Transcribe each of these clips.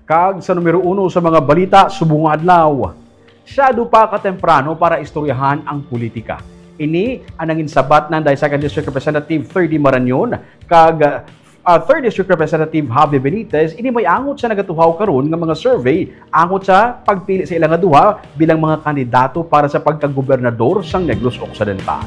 Kag sa numero 1 sa mga balita subong nga adlaw. Syado pa katemprano para istoryahan ang politika. Ini ang nangin sabat ng 2nd District Representative 30 Marañon kag 3rd District Representative Javi Benitez. Ini may angot sa nagatuhaw karon nga mga survey angot sa pagpili sa ilang duha bilang mga kandidato para sa pagkagobernador sang Negros Occidental.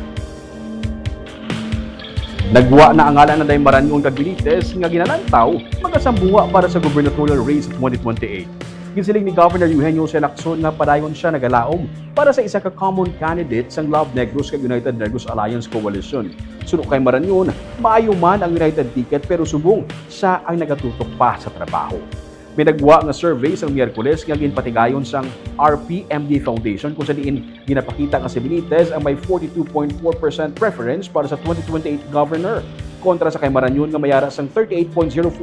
Nagwa na ang ngalan na Day Marañon kag Benitez nga ginanantaw magasambuha para sa gubernatorial race 2028. Ginsiling ni Governor Eugenio C. Lacson nga padayon siya nagalaom para sa isa ka common candidate sang Love Negros kag United Negros Alliance Coalition. Suno kay Marañon, maayo man ang United Ticket pero subong siya ang nagatutok pa sa trabaho. May nagwa nga survey sang Miyerkules nga ginpatigayon sang RPMD Foundation kung sa diin ginapakita nga si Benitez ang may 42.4% preference para sa 2028 governor kontra sa kay Marañon nga mayara sang 38.04%.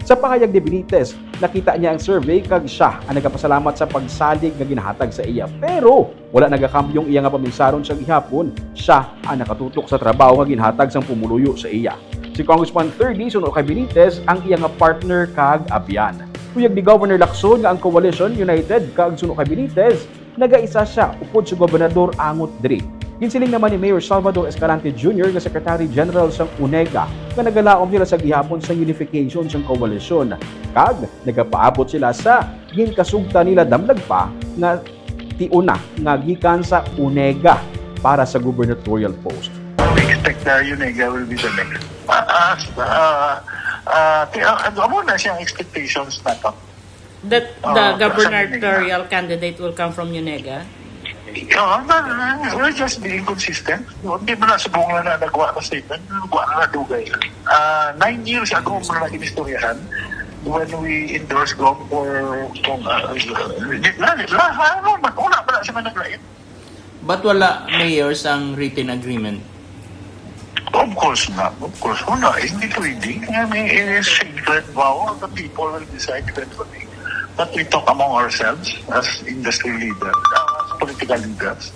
Sa pangayag ni Benitez, nakita niya ang survey kag siya ang nagapasalamat sa pagsalig nga ginahatag sa iya. Pero wala nagakambyong iya nga paminsaron sa gihapon, siya ang nakatutok sa trabaho nga ginhatag sang pumuluyo sa iya. Si Congressman 30 sunod kay Benitez ang iya nga partner kag abyan. Kuyag ni Governor Lacson nga ang Coalition United kag sunod kay Benitez, nagaisa siya upod sa gobernador angot diri. Ginsiling naman ni Mayor Salvador Escalante Jr. nga Secretary General sang UNEGA nga nagalaom nila sa gihapon sa unification sang koalisyon. Kag nagapaabot sila sa ginkasugta nila damlag pa nga tiuna nga gikan sa UNEGA para sa gubernatorial post. We expect the UNEGA will be the next. Ano na siyang expectations na to? That the gubernatorial candidate will come from UNEGA? We're just being consistent. Hindi mo na subong na nagawa na statement. Nagawa na dugay. 9 years ago mo na inistoryahan when we endorse GOM for una pa na siya managlain. But wala mayors ang written agreement? Of course not. Of course. Una, hindi pwede. It is secret vow. The people will decide eventually. But we talk among ourselves as industry leaders, as political leaders.